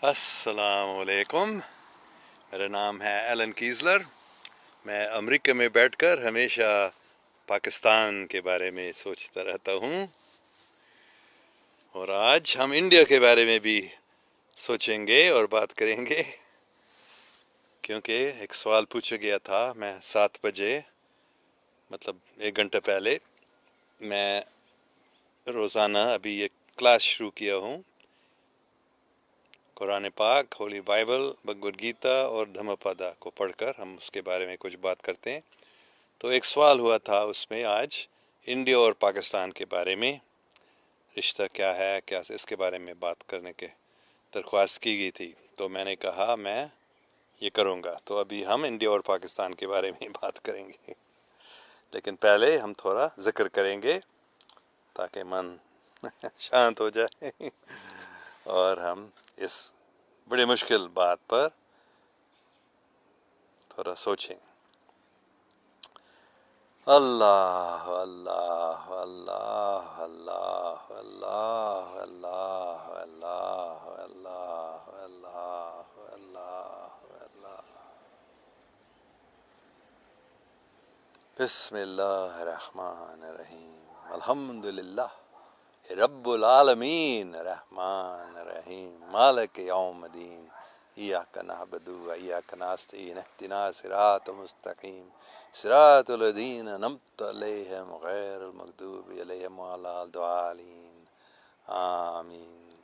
السلام علیکم، میرا نام ہے ایلن کیزلر۔ میں امریکہ میں بیٹھ کر ہمیشہ پاکستان کے بارے میں سوچتا رہتا ہوں، اور آج ہم انڈیا کے بارے میں بھی سوچیں گے اور بات کریں گے، کیونکہ ایک سوال پوچھا گیا تھا۔ میں 7 بجے مطلب 1 گھنٹہ پہلے میں روزانہ ابھی ایک کلاس شروع کیا ہوں، قرآن پاک، ہولی بائبل، بھگوت گیتا اور دھما پادا کو پڑھ کر ہم اس کے بارے میں کچھ بات کرتے ہیں۔ تو ایک سوال ہوا تھا اس میں آج انڈیا اور پاکستان کے بارے میں رشتہ کیا ہے، کیا اس کے بارے میں بات کرنے کے درخواست کی گئی تھی، تو میں نے کہا میں یہ کروں گا۔ تو ابھی ہم انڈیا اور پاکستان کے بارے میں بات کریں گے، لیکن پہلے ہم تھوڑا ذکر کریں گے تاکہ من شانت ہو جائے اور ہم اس بڑی مشکل بات پر تھوڑا سوچیں۔ اللہ اللہ اللہ اللہ اللہ اللہ اللہ اللہ اللہ اللہ اللہ۔ بسم اللہ الرحمن الرحیم، الحمد للہ رب العالمین الرحمن الرحیم مالک یوم الدین، ایاک نعبد و ایاک نستعین، اہدنا الصراط المستقیم صراط الذین انعمت علیہم غیر المغضوب علیہم ولا الضالین، آمین۔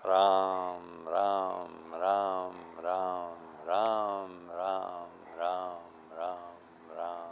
رام رام رام رام رام رام رام رام رام۔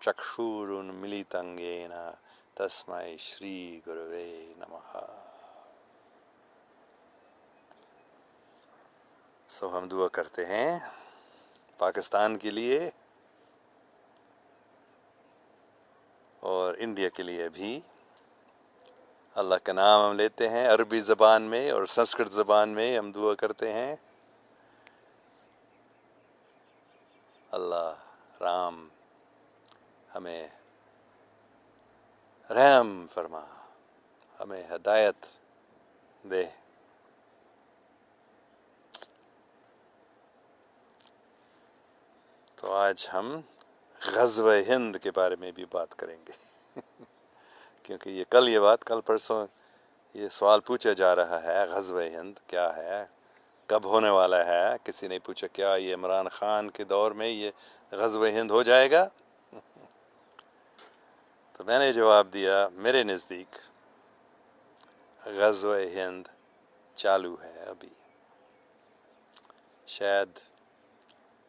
چکشورنمیلتং یین تسمై شری گروے نمః۔ سو ہم دعا کرتے ہیں پاکستان کے لیے اور انڈیا کے لیے بھی۔ اللہ کا نام ہم لیتے ہیں عربی زبان میں اور سنسکرت زبان میں ہم دعا کرتے ہیں۔ اللہ رام ہمیں رحم فرما، ہمیں ہدایت دے۔ تو آج ہم غزوہ ہند کے بارے میں بھی بات کریں گے کیونکہ کل پرسوں یہ سوال پوچھا جا رہا ہے، غزوہ ہند کیا ہے، کب ہونے والا ہے؟ کسی نے پوچھا کیا یہ عمران خان کے دور میں یہ غزوہ ہند ہو جائے گا؟ تو میں نے جواب دیا، میرے نزدیک غزوہ ہند چالو ہے ابھی، شاید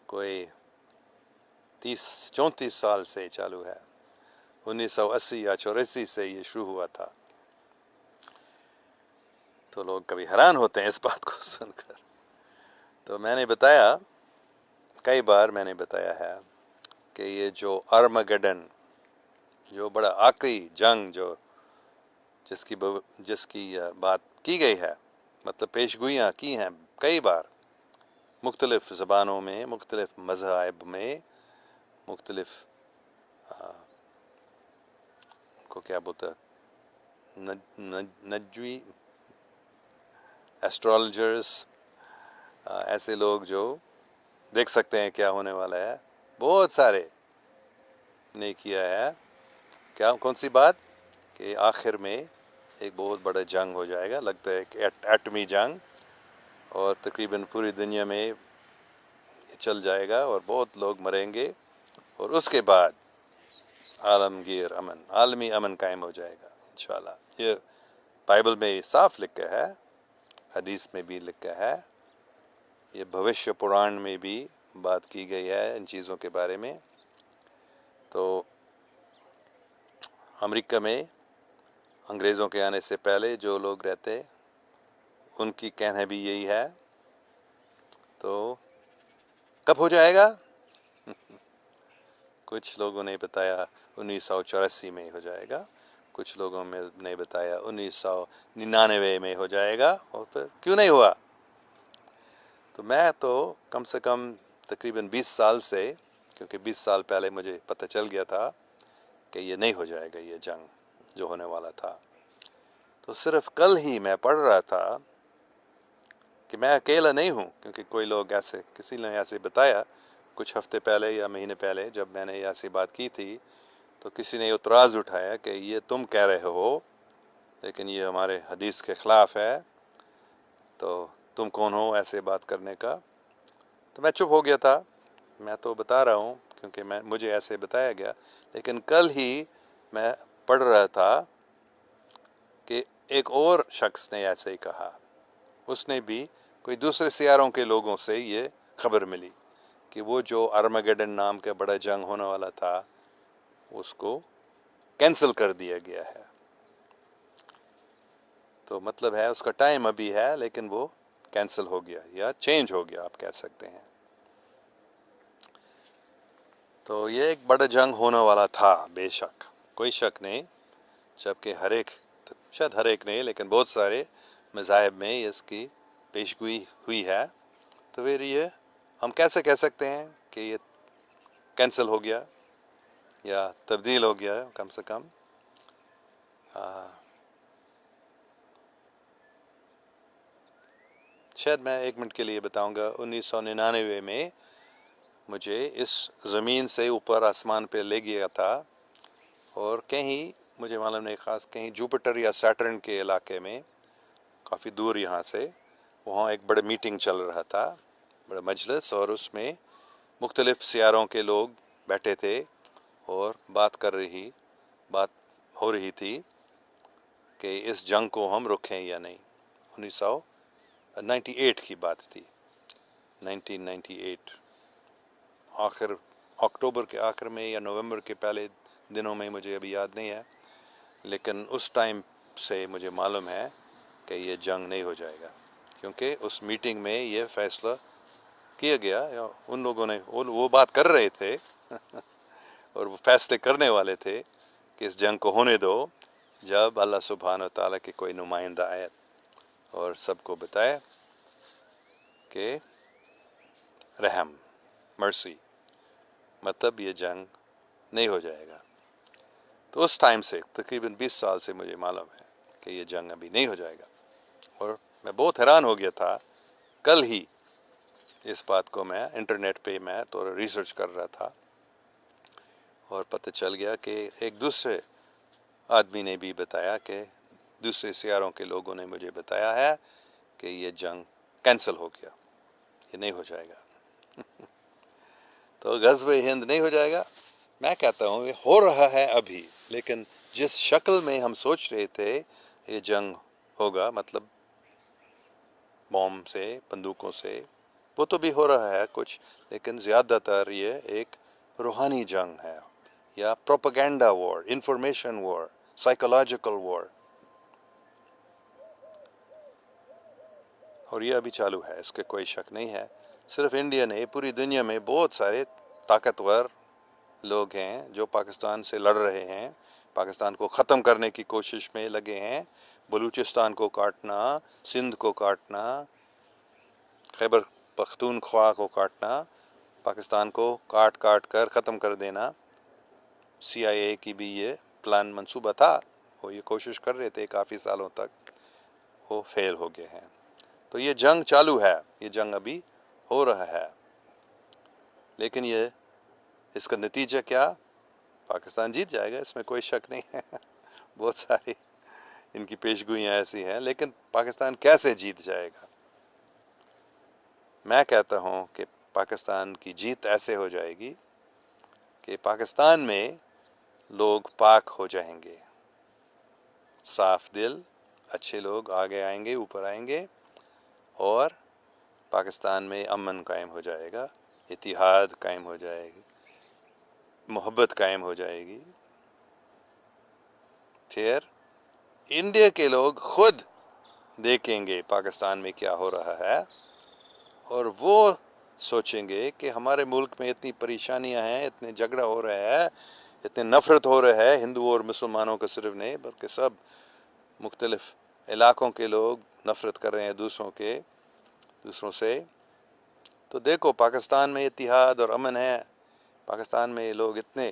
کوئی 34 سال سے چالو ہے، 1980 یا 84 سے یہ شروع ہوا تھا۔ تو لوگ کبھی حیران ہوتے ہیں اس بات کو سن کر۔ تو میں نے بتایا، کئی بار میں نے بتایا ہے کہ یہ جو ارمگڈن، جو بڑا آخری جنگ جس کی بات کی گئی ہے، مطلب پیشگوئیاں کی ہیں کئی بار، مختلف زبانوں میں، مختلف مذاہب میں، مختلف کو کیا بولتا ہے، نجوی ایسٹرالوجرز، ایسے لوگ جو دیکھ سکتے ہیں کیا ہونے والا ہے، بہت سارے نے کیا ہے کون سی بات کہ آخر میں ایک بہت بڑا جنگ ہو جائے گا، لگتا ہے کہ ایٹمی جنگ، اور تقریباً پوری دنیا میں یہ چل جائے گا اور بہت لوگ مریں گے، اور اس کے بعد عالمگیر امن، عالمی امن قائم ہو جائے گا انشاءاللہ۔ یہ بائبل میں صاف لکھا ہے، حدیث میں بھی لکھا ہے، یہ بھوشیہ پران میں بھی بات کی گئی ہے ان چیزوں کے بارے میں۔ تو امریکہ میں انگریزوں کے آنے سے پہلے جو لوگ رہتے، ان کی کہنا بھی یہی ہے۔ تو کب ہو جائے گا؟ کچھ لوگوں نے بتایا 1984 میں ہو جائے گا، کچھ لوگوں نے بتایا 1999 میں ہو جائے گا، اور پھر کیوں نہیں ہوا؟ تو میں تو کم سے کم تقریباً 20 سال سے، کیونکہ 20 سال پہلے مجھے پتہ چل گیا تھا کہ یہ نہیں ہو جائے گا یہ جنگ جو ہونے والا تھا. تو صرف کل ہی میں پڑھ رہا تھا کہ میں اکیلا نہیں ہوں، کیونکہ کوئی لوگ ایسے کسی نے ایسے بتایا کچھ ہفتے پہلے یا مہینے پہلے جب میں نے ایسی بات کی تھی، تو کسی نے اعتراض اٹھایا کہ یہ تم کہہ رہے ہو لیکن یہ ہمارے حدیث کے خلاف ہے، تو تم کون ہو ایسے بات کرنے کا. تو میں چپ ہو گیا تھا. میں تو بتا رہا ہوں کیونکہ مجھے ایسے بتایا گیا. لیکن کل ہی میں پڑھ رہا تھا کہ ایک اور شخص نے ایسے ہی کہا. اس نے بھی کوئی دوسرے سیاروں کے لوگوں سے یہ خبر ملی کہ وہ جو ارمگیڈن نام کا بڑا جنگ ہونے والا تھا اس کو کینسل کر دیا گیا ہے. تو مطلب ہے اس کا ٹائم ابھی ہے لیکن وہ کینسل ہو گیا یا چینج ہو گیا آپ کہہ سکتے ہیں. تو یہ ایک بڑا جنگ ہونے والا تھا، بے شک کوئی شک نہیں، جبکہ شاید ہر ایک نہیں لیکن بہت سارے مذاہب میں اس کی پیشگوئی ہوئی ہے. تو پھر یہ ہم کیسے کہہ سکتے ہیں کہ یہ کینسل ہو گیا یا تبدیل ہو گیا؟ کم سے کم شاید میں 1 منٹ کے لیے بتاؤں گا. 1999 میں مجھے اس زمین سے اوپر آسمان پہ لے گیا تھا، اور کہیں مجھے معلوم نہیں خاص کہیں جوپیٹر یا سیٹرن کے علاقے میں کافی دور یہاں سے، وہاں ایک بڑا میٹنگ چل رہا تھا، بڑا مجلس، اور اس میں مختلف سیاروں کے لوگ بیٹھے تھے اور بات ہو رہی تھی کہ اس جنگ کو ہم رکھیں یا نہیں. 1998 کی بات تھی، 1998 اکتوبر کے آخر میں یا نومبر کے پہلے دنوں میں، مجھے ابھی یاد نہیں ہے، لیکن اس ٹائم سے مجھے معلوم ہے کہ یہ جنگ نہیں ہو جائے گا، کیونکہ اس میٹنگ میں یہ فیصلہ کیا گیا، یا ان لوگوں نے وہ بات کر رہے تھے اور وہ فیصلے کرنے والے تھے کہ اس جنگ کو ہونے دو، جب اللہ سبحانہ و تعالیٰ کے کوئی نمائندہ آئے اور سب کو بتائے کہ رحم، مرسی، مطلب یہ جنگ نہیں ہو جائے گا. تو اس ٹائم سے تقریباً 20 سال سے مجھے معلوم ہے کہ یہ جنگ ابھی نہیں ہو جائے گا. اور میں بہت حیران ہو گیا تھا کل ہی اس بات کو، میں انٹرنیٹ پہ میں تو ریسرچ کر رہا تھا اور پتہ چل گیا کہ ایک دوسرے آدمی نے بھی بتایا کہ دوسرے سیاروں کے لوگوں نے مجھے بتایا ہے کہ یہ جنگ کینسل ہو گیا، یہ نہیں ہو جائے گا. تو غزوہ ہند نہیں ہو جائے گا. میں کہتا ہوں یہ ہو رہا ہے ابھی، لیکن جس شکل میں ہم سوچ رہے تھے یہ جنگ ہوگا، مطلب بوم سے، بندوقوں سے، وہ تو بھی ہو رہا ہے کچھ، لیکن زیادہ تر یہ ایک روحانی جنگ ہے، یا پروپیگنڈا وار، انفارمیشن وار، سائیکولوجیکل وار. اور یہ ابھی چالو ہے، اس کے کوئی شک نہیں ہے. صرف انڈیا نہیں، پوری دنیا میں بہت سارے طاقتور لوگ ہیں جو پاکستان سے لڑ رہے ہیں، پاکستان کو ختم کرنے کی کوشش میں لگے ہیں. بلوچستان کو کاٹنا، سندھ کو کاٹنا، خیبر پختونخوا کو کاٹنا، پاکستان کو کاٹ کر ختم کر دینا. CIA کی بھی یہ پلان منصوبہ تھا، وہ یہ کوشش کر رہے تھے کافی سالوں تک، وہ فیل ہو گئے ہیں. تو یہ جنگ چالو ہے، یہ جنگ ابھی ہو رہا ہے، لیکن اس کا نتیجہ کیا؟ پاکستان جیت جائے گا، اس میں کوئی شک نہیں ہے. بہت ساری ان کی پیشگوئیاں ایسی ہیں، لیکن پاکستان کیسے جیت جائے گا؟ میں کہتا ہوں کہ پاکستان کی جیت ایسے ہو جائے گی کہ پاکستان میں لوگ پاک ہو جائیں گے، صاف دل، اچھے لوگ آگے آئیں گے، اوپر آئیں گے، اور پاکستان میں امن قائم ہو جائے گا، اتحاد قائم ہو جائے گی، محبت قائم ہو جائے گی. پھر انڈیا کے لوگ خود دیکھیں گے پاکستان میں کیا ہو رہا ہے، اور وہ سوچیں گے کہ ہمارے ملک میں اتنی پریشانیاں ہیں، اتنے جھگڑا ہو رہا ہے، اتنے نفرت ہو رہا ہے، ہندو اور مسلمانوں کا صرف نہیں بلکہ سب مختلف علاقوں کے لوگ نفرت کر رہے ہیں دوسروں سے. تو دیکھو پاکستان میں اتحاد اور امن ہے، پاکستان میں لوگ اتنے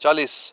40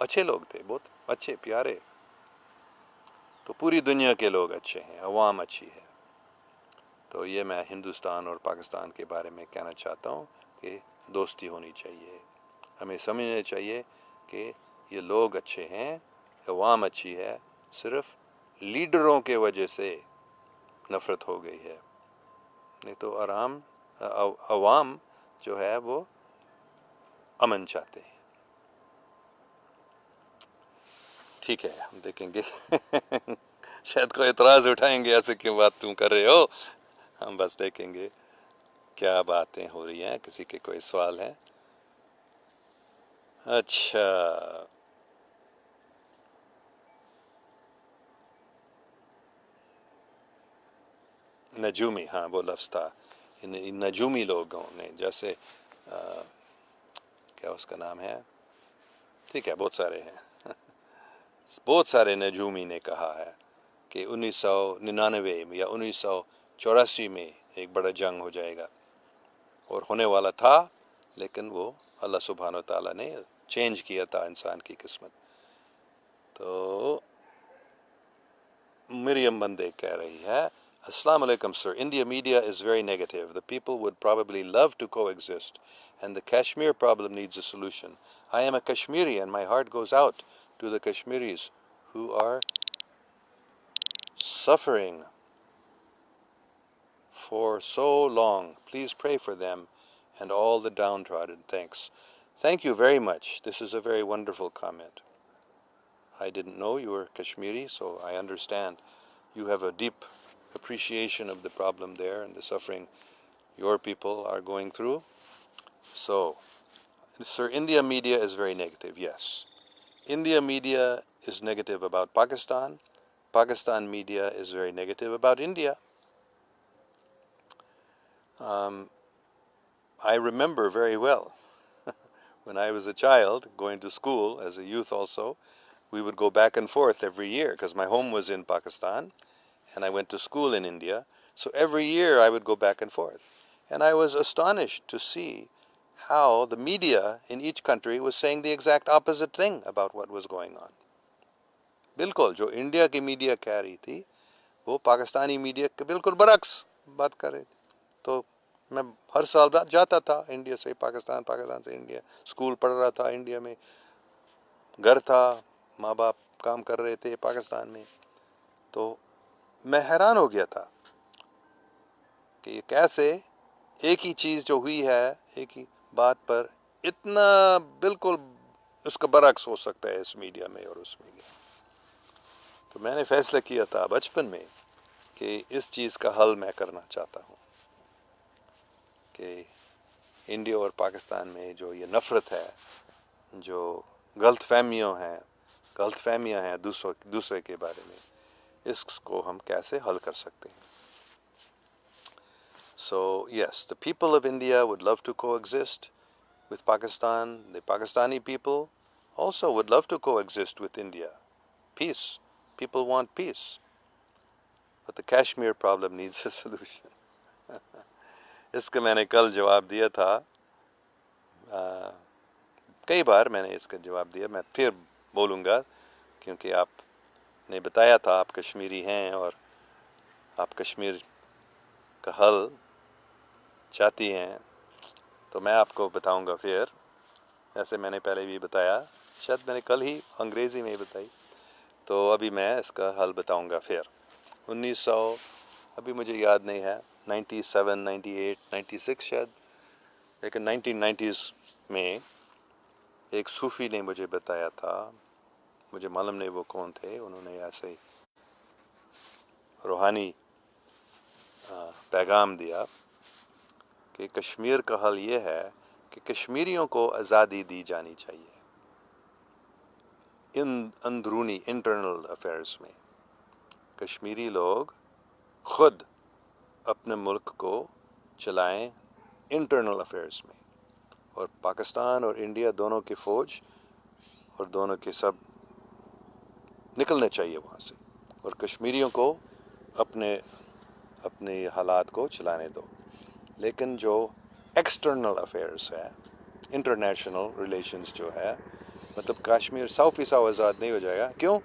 اچھے لوگ تھے، بہت اچھے پیارے. تو پوری دنیا کے لوگ اچھے ہیں، عوام اچھی ہے. تو یہ میں ہندوستان اور پاکستان کے بارے میں کہنا چاہتا ہوں کہ دوستی ہونی چاہیے. ہمیں سمجھنا چاہیے کہ یہ لوگ اچھے ہیں، عوام اچھی ہے، صرف لیڈروں کے وجہ سے نفرت ہو گئی ہے. نہیں تو عوام جو ہے وہ امن چاہتے ہیں. ٹھیک ہے، ہم دیکھیں گے. شاید کوئی اعتراض اٹھائیں گے، ایسے کیوں بات تم کر رہے ہو. ہم بس دیکھیں گے کیا باتیں ہو رہی ہیں. کسی کے کوئی سوال ہے؟ اچھا، نجومی، ہاں وہ لفظ تھا. ان نجومی لوگوں نے، جیسے کیا اس کا نام ہے، ٹھیک ہے بہت سارے ہیں. بہت سارے نجومی نے کہا ہے کہ 1999 یا 1984 میں ایک بڑا جنگ ہو جائے گا، اور ہونے والا تھا، لیکن وہ اللہ سبحانہ و تعالیٰ نے چینج کیا تھا انسان کی قسمت. تو مریم بندے کہہ رہی ہے، السلام علیکم sir, India media is very negative. The people would probably love to coexist and the Kashmir problem needs a solution. I am a Kashmiri and my heart goes out to the Kashmiris who are suffering for so long. Please pray for them and all the downtrodden. Thanks. Thank you very much. This is a very wonderful comment. I didn't know you were Kashmiri, so I understand. You have a deep appreciation of the problem there and the suffering your people are going through. So, sir, India media is very negative, yes. India media is negative about Pakistan. Pakistan media is very negative about India. I remember very well when I was a child going to school as a youth also, we would go back and forth every year because my home was in Pakistan and I went to school in India. So every year I would go back and forth. And I was astonished to see how the media in each country was saying the exact opposite thing about what was going on. بالکل جو India کی media کہہ رہی تھی وہ Pakistani media کے بالکل برعکس بات کر رہی تھی. تو میں ہر سال جاتا تھا انڈیا سے پاکستان، پاکستان سے انڈیا، اسکول پڑھ رہا تھا انڈیا میں، گھر تھا، ماں باپ کام کر رہے تھے پاکستان میں. تو میں حیران ہو گیا تھا کہ یہ کیسے ایک ہی چیز جو ہوئی ہے ایک ہی بات پر اتنا بالکل اس کا برعکس ہو سکتا ہے اس میڈیا میں اور اس میڈیا میں. تو میں نے فیصلہ کیا تھا بچپن میں کہ اس چیز کا حل میں کرنا چاہتا ہوں کہ انڈیا اور پاکستان میں جو یہ نفرت ہے، جو غلط فہمیاں ہیں دوسرے کے بارے میں، اس کو ہم کیسے حل کر سکتے ہیں. So yes, the people of India would love to coexist with Pakistan. The Pakistani people also would love to coexist with India. Peace. People want peace. But the Kashmir problem needs a solution. اس کا میں نے کل جواب دیا تھا، کئی بار میں نے اس کا جواب دیا، میں پھر بولوں گا کیونکہ آپ نے بتایا تھا آپ کشمیری ہیں اور آپ کشمیر کا حل چاہتی ہیں. تو میں آپ کو بتاؤں گا پھر، جیسے میں نے پہلے بھی بتایا، شاید میں نے کل ہی انگریزی میں بتائی. تو ابھی میں اس کا حل بتاؤں گا پھر. 1900 ابھی مجھے یاد نہیں ہے، 97 98 96 شاید، لیکن 1990s میں ایک صوفی نے مجھے بتایا تھا، مجھے معلوم نہیں وہ کون تھے، انہوں نے ایسے روحانی پیغام دیا کہ کشمیر کا حل یہ ہے کہ کشمیریوں کو آزادی دی جانی چاہیے اندرونی انٹرنل افیئرز میں. کشمیری لوگ خود اپنے ملک کو چلائیں انٹرنل افیئرز میں، اور پاکستان اور انڈیا دونوں کی فوج اور دونوں کے سب نکلنے چاہیے وہاں سے، اور کشمیریوں کو اپنے حالات کو چلانے دو. لیکن جو ایکسٹرنل افیئرز ہے، انٹرنیشنل ریلیشنز جو ہے، مطلب کشمیر 100% آزاد نہیں ہو جائے گا. کیوں؟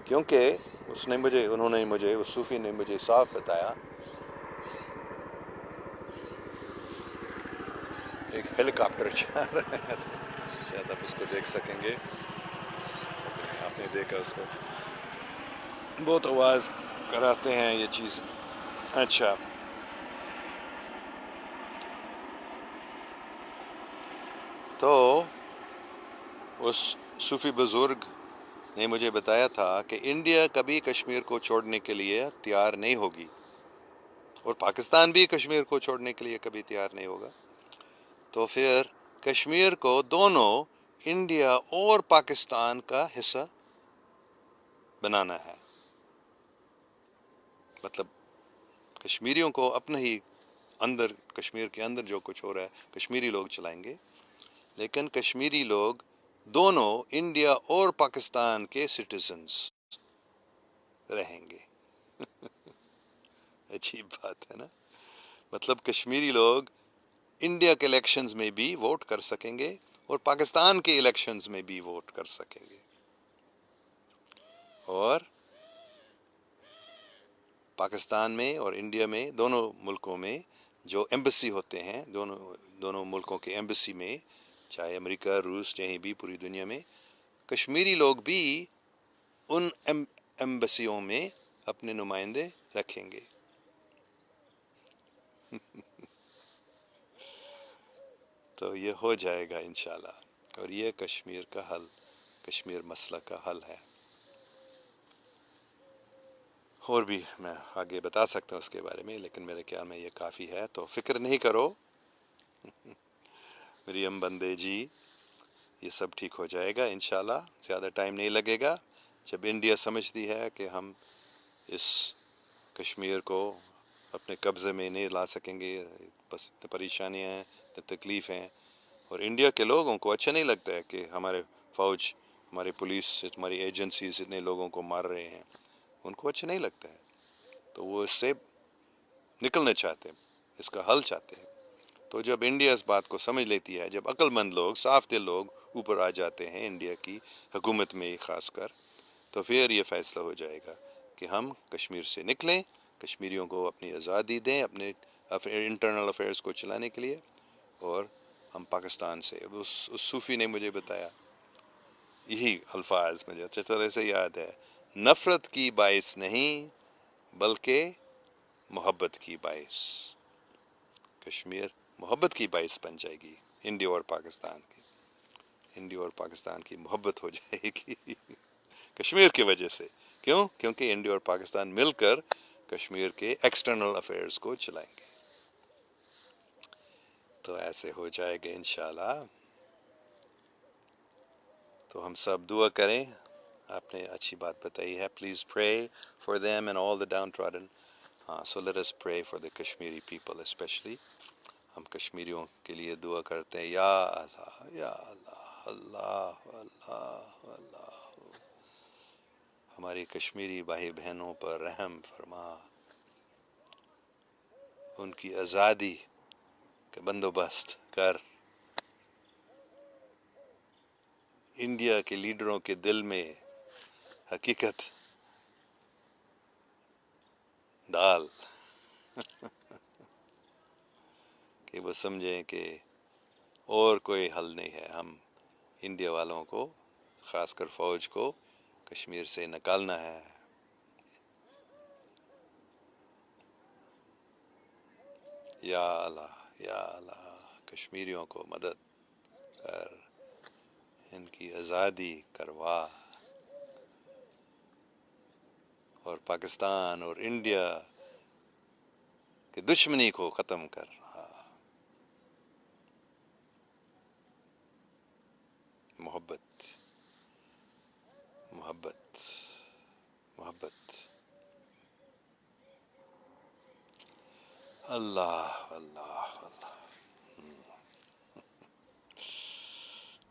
کیونکہ انہوں نے مجھے اس صوفی نے مجھے صاف بتایا. ایک ہیلی کاپٹر چل رہا ہے، شاید آپ اس کو دیکھ سکیں گے. آپ نے دیکھا اس کو؟ بہت آواز کراتے ہیں یہ چیز. اچھا، تو اس صوفی بزرگ نے مجھے بتایا تھا کہ انڈیا کبھی کشمیر کو چھوڑنے کے لیے تیار نہیں ہوگی، اور پاکستان بھی کشمیر کو چھوڑنے کے لیے کبھی تیار نہیں ہوگا. تو پھر کشمیر کو دونوں انڈیا اور پاکستان کا حصہ بنانا ہے. مطلب کشمیریوں کو اپنا ہی اندر، کشمیر کے اندر جو کچھ ہو رہا ہے کشمیری لوگ چلائیں گے، لیکن کشمیری لوگ دونوں انڈیا اور پاکستان کے سٹیزنز رہیں گے. عجیب بات ہے نا. مطلب کشمیری لوگ انڈیا کے الیکشنز میں بھی ووٹ کر سکیں گے اور پاکستان کے الیکشنز میں بھی ووٹ کر سکیں گے. اور پاکستان میں اور انڈیا میں دونوں ملکوں میں جو ایمبسی ہوتے ہیں، دونوں ملکوں کے ایمبسی میں، چاہے امریکہ، روس، کہیں بھی پوری دنیا میں، کشمیری لوگ بھی ان ایمبسیوں میں اپنے نمائندے رکھیں گے. تو یہ ہو جائے گا انشاءاللہ، اور یہ کشمیر کا حل، کشمیر مسئلہ کا حل ہے. اور بھی میں آگے بتا سکتا ہوں اس کے بارے میں، لیکن میرے خیال میں یہ کافی ہے. تو فکر نہیں کرو مریم بندے جی، یہ سب ٹھیک ہو جائے گا انشاءاللہ. زیادہ ٹائم نہیں لگے گا. جب انڈیا سمجھتی ہے کہ ہم اس کشمیر کو اپنے قبضے میں نہیں لا سکیں گے، بس اتنی پریشانیاں ہیں، اتنی تکلیف ہیں، اور انڈیا کے لوگوں کو اچھا نہیں لگتا ہے کہ ہمارے فوج، ہماری پولیس، ہماری ایجنسیز اتنے لوگوں کو مار رہے ہیں، ان کو اچھا نہیں لگتا ہے. تو وہ اس سے نکلنا چاہتے ہیں، اس کا حل چاہتے ہیں. تو جب انڈیا اس بات کو سمجھ لیتی ہے، جب عقل مند لوگ، صاف دل لوگ اوپر آ جاتے ہیں انڈیا کی حکومت میں خاص کر، تو پھر یہ فیصلہ ہو جائے گا کہ ہم کشمیر سے نکلیں، کشمیریوں کو اپنی آزادی دیں اپنے انٹرنل افیئرز کو چلانے کے لیے، اور ہم پاکستان سے. اس صوفی نے مجھے بتایا یہی الفاظ، مجھے اچھے طرح سے یاد ہے: نفرت کی باعث نہیں بلکہ محبت کی باعث. کشمیر محبت کی باعث بن جائے گی انڈیا اور پاکستان کی. انڈیا اور پاکستان کی محبت ہو جائے گی کشمیر کی وجہ سے. کیوں؟ کیونکہ انڈیا اور پاکستان مل کر کشمیر کے ایکسٹرنل افیئرز کو چلائیں گے. تو ایسے ہو جائے گا انشاءاللہ. تو ہم سب دعا کریں. آپ نے اچھی بات بتائی ہے. Please pray for them and all the downtrodden. So let us pray for the Kashmiri people especially. ہم کشمیریوں کے لیے دعا کرتے ہیں. یا اللہ، یا اللہ، اللہ اللہ اللہ، ہماری کشمیری بھائی بہنوں پر رحم فرما، ان کی آزادی کا بندوبست کر. انڈیا کے لیڈروں کے دل میں حقیقت ڈال کہ وہ سمجھیں کہ اور کوئی حل نہیں ہے. ہم انڈیا والوں کو، خاص کر فوج کو، کشمیر سے نکالنا ہے. یا اللہ، یا اللہ، کشمیریوں کو مدد کر، ان کی آزادی کروا، اور پاکستان اور انڈیا کی دشمنی کو ختم کر. محبت، محبت، محبت. اللہ اللہ اللہ.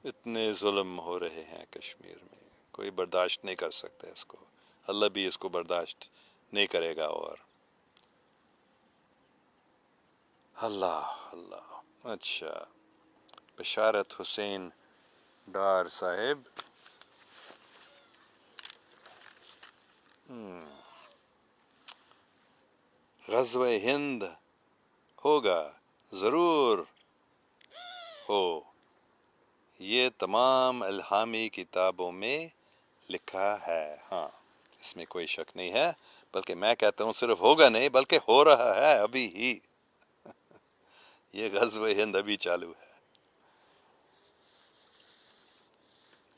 اتنے ظلم ہو رہے ہیں کشمیر میں، کوئی برداشت نہیں کر سکتا اس کو. اللہ بھی اس کو برداشت نہیں کرے گا. اور اللہ اللہ. اچھا، بشارت حسین ڈار صاحب غزوہ ہند ہوگا، ضرور ہو، یہ تمام الہامی کتابوں میں لکھا ہے، ہاں اس میں کوئی شک نہیں ہے، بلکہ میں کہتا ہوں صرف ہوگا نہیں بلکہ ہو رہا ہے ابھی ہی، یہ غزوہ ہند ابھی چالو ہے،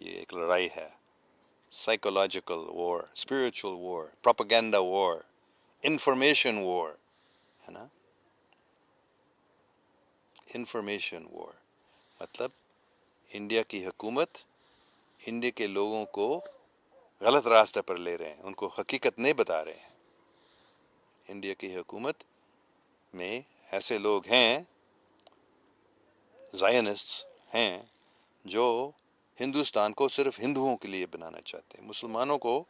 یہ ایک لڑائی ہے، سائیکولوجیکل وار، اسپریچول وار، پروپیگنڈا وار، انفارمیشن وار، ہے نا، انفارمیشن وار مطلب انڈیا کی حکومت انڈیا کے لوگوں کو غلط راستے پر لے رہے ہیں، ان کو حقیقت نہیں بتا رہے ہیں۔ انڈیا کی حکومت میں ایسے لوگ ہیں، زائنسٹس ہیں، جو ہندوستان کو صرف ہندوؤں کے لیے بنانا چاہتے ہیں، مسلمانوں کو،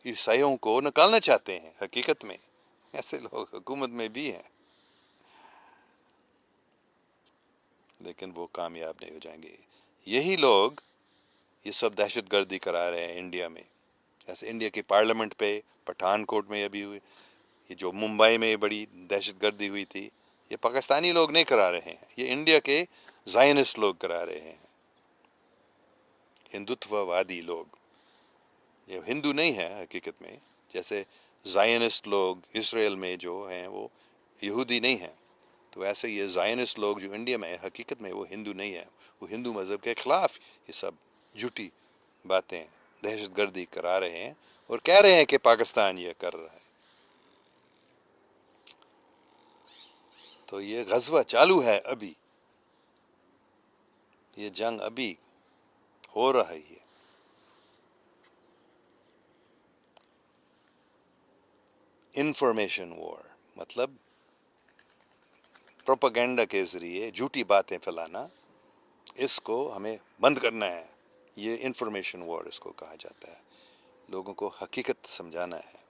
عیسائیوں کو نکالنا چاہتے ہیں، حقیقت میں ایسے لوگ حکومت میں بھی ہیں، لیکن وہ کامیاب نہیں ہو جائیں گے۔ یہی لوگ یہ سب دہشت گردی کرا رہے ہیں انڈیا میں، جیسے انڈیا کی پارلیمنٹ پہ پٹھان کوٹ میں ابھی ہوئی، یہ جو ممبئی میں بڑی دہشت گردی ہوئی تھی، یہ پاکستانی لوگ نہیں کرا رہے ہیں، یہ انڈیا کے زائنسٹ لوگ کرا رہے ہیں، ہندوتوا وادی لوگ، یہ ہندو نہیں ہے حقیقت میں، جیسے زائنسٹ لوگ اسرائیل میں جو ہیں وہ یہودی نہیں ہیں، تو ایسے یہ زائنسٹ لوگ جو انڈیا میں ہیں، حقیقت میں وہ ہندو نہیں ہیں، وہ ہندو مذہب کے خلاف یہ سب جھوٹی باتیں دہشت گردی کرا رہے ہیں اور کہہ رہے ہیں کہ پاکستان یہ کر رہا ہے۔ تو یہ غزوہ چالو ہے ابھی، یہ جنگ ابھی ہو رہی ہے۔ انفارمیشن وار مطلب پروپیگنڈا کے ذریعے جھوٹی باتیں پھیلانا، اس کو ہمیں بند کرنا ہے، یہ انفارمیشن وار اس کو کہا جاتا ہے، لوگوں کو حقیقت سمجھانا ہے،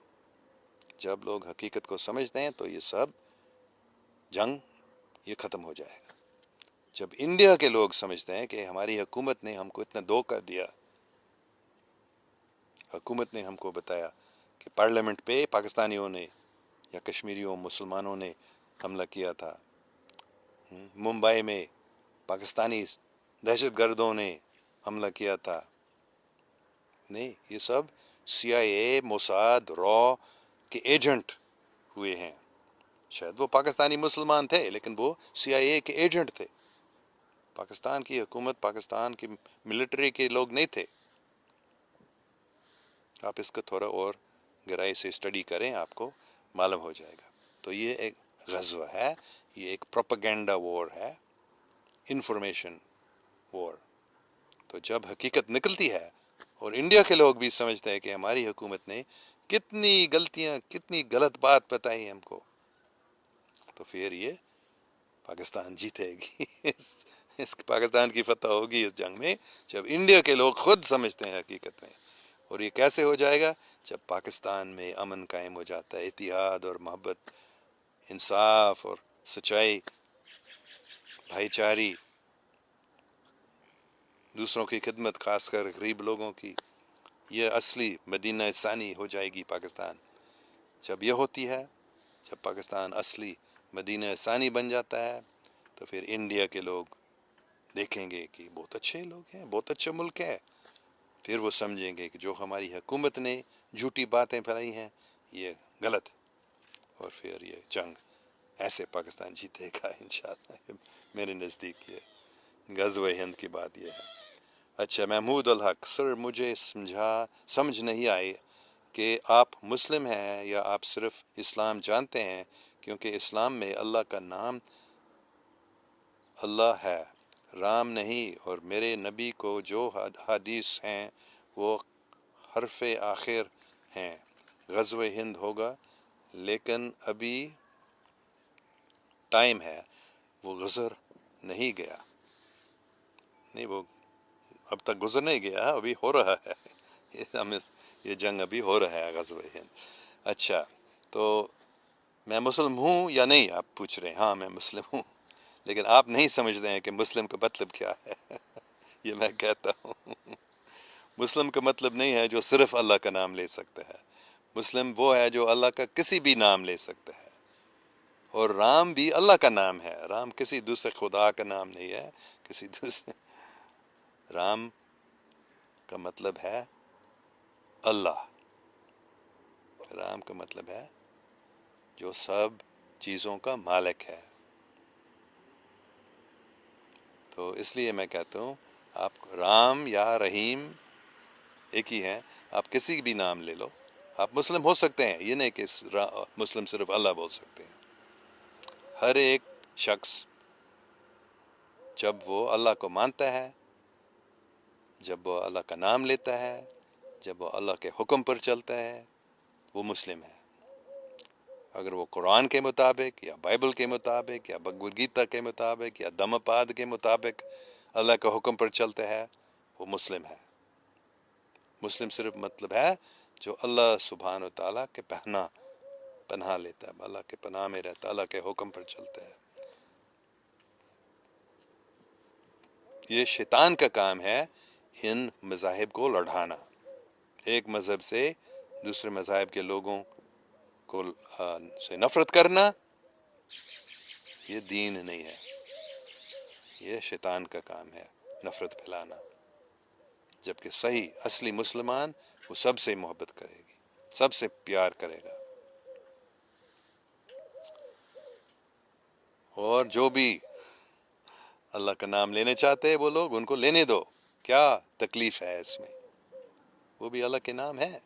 جب لوگ حقیقت کو سمجھتے ہیں تو یہ سب جنگ یہ ختم ہو جائے گا۔ جب انڈیا کے لوگ سمجھتے ہیں کہ ہماری حکومت نے ہم کو اتنا دھوکہ دیا، حکومت نے ہم کو بتایا کہ پارلیمنٹ پہ پاکستانیوں نے یا کشمیریوں مسلمانوں نے حملہ کیا تھا، ممبئی میں پاکستانی دہشت گردوں نے حملہ کیا تھا، نہیں، یہ سب سی آئی اے، موساد، را کے ایجنٹ ہوئے ہیں، شاید وہ پاکستانی مسلمان تھے لیکن وہ سی آئی اے کے ایجنٹ تھے، پاکستان کی حکومت، پاکستان کی ملٹری کے لوگ نہیں تھے۔ آپ اس کو تھوڑا اور گہرائی سے اسٹڈی کریں، آپ کو معلوم ہو جائے گا۔ تو یہ ایک غزوہ ہے، یہ ایک پروپیگنڈا وار ہے، انفارمیشن وار۔ تو جب حقیقت نکلتی ہے اور انڈیا کے لوگ بھی سمجھتے ہیں کہ ہماری حکومت نے کتنی غلطیاں، کتنی غلط بات بتائی ہم کو، تو پھر یہ پاکستان جیتے گی، اس پاکستان کی فتح ہوگی اس جنگ میں، جب انڈیا کے لوگ خود سمجھتے ہیں حقیقت میں۔ اور یہ کیسے ہو جائے گا؟ جب پاکستان میں امن قائم ہو جاتا ہے، اتحاد اور محبت، انصاف اور سچائی، بھائی چاری، دوسروں کی خدمت، خاص کر غریب لوگوں کی، یہ اصلی مدینہ ثانی ہو جائے گی پاکستان۔ جب یہ ہوتی ہے، جب پاکستان اصلی مدینہ ثانی بن جاتا ہے، تو پھر انڈیا کے لوگ دیکھیں گے کہ بہت اچھے لوگ ہیں، بہت اچھا ملک ہے، پھر وہ سمجھیں گے کہ جو ہماری حکومت نے جھوٹی باتیں پھیلائی ہیں یہ غلط، اور پھر یہ جنگ ایسے پاکستان جیتے گا انشاءاللہ۔ میرے نزدیک یہ غزوہ ہند کی بات یہ ہے۔ اچھا، محمود الحق سر، مجھے سمجھ نہیں آئی کہ آپ مسلم ہیں یا آپ صرف اسلام جانتے ہیں، کیونکہ اسلام میں اللہ کا نام اللہ ہے، رام نہیں، اور میرے نبی کو جو حدیث ہیں وہ حرف آخر ہیں۔ غزوہ ہند ہوگا لیکن ابھی ٹائم ہے، وہ گزر نہیں گیا، نہیں، وہ اب تک گزر نہیں گیا، ابھی ہو رہا ہے، یہ جنگ ابھی ہو رہا ہے، غزوہ ہند۔ اچھا، تو میں مسلم ہوں یا نہیں آپ پوچھ رہے ہیں؟ ہاں میں مسلم ہوں، لیکن آپ نہیں سمجھ رہے ہیں کہ مسلم کا مطلب کیا ہے، یہ میں کہتا ہوں مسلم کا مطلب نہیں ہے جو صرف اللہ کا نام لے سکتا ہے، مسلم وہ ہے جو اللہ کا کسی بھی نام لے سکتا ہے، اور رام بھی اللہ کا نام ہے، رام کسی دوسرے خدا کا نام نہیں ہے، کسی دوسرے، رام کا مطلب ہے اللہ، رام کا مطلب ہے جو سب چیزوں کا مالک ہے۔ تو اس لیے میں کہتا ہوں آپ رام یا رحیم ایک ہی ہیں، آپ کسی بھی نام لے لو، آپ مسلم ہو سکتے ہیں، یہ نہیں کہ مسلم صرف اللہ بول سکتے ہیں۔ ہر ایک شخص جب وہ اللہ کو مانتا ہے، جب وہ اللہ کا نام لیتا ہے، جب وہ اللہ کے حکم پر چلتا ہے، وہ مسلم ہے۔ اگر وہ قرآن کے مطابق یا بائبل کے مطابق یا بھگوت گیتا کے مطابق یا دھم پاد کے مطابق اللہ کے حکم پر چلتا ہے، وہ مسلم ہے۔ مسلم صرف مطلب ہے جو اللہ سبحانہ و تعالیٰ کے پناہ لیتا ہے، اللہ کے پناہ میں رہتا ہے، اللہ کے حکم پر چلتا ہے۔ یہ شیطان کا کام ہے ان مذاہب کو لڑانا، ایک مذہب سے دوسرے مذاہب کے لوگوں کو سے نفرت کرنا، یہ دین نہیں ہے، یہ شیطان کا کام ہے، نفرت پھیلانا۔ جبکہ صحیح اصلی مسلمان وہ سب سے محبت کرے گی، سب سے پیار کرے گا، اور جو بھی اللہ کا نام لینے چاہتے ہیں وہ لوگ ان کو لینے دو، کیا تکلیف ہے اس میں، وہ بھی اللہ کے نام ہے۔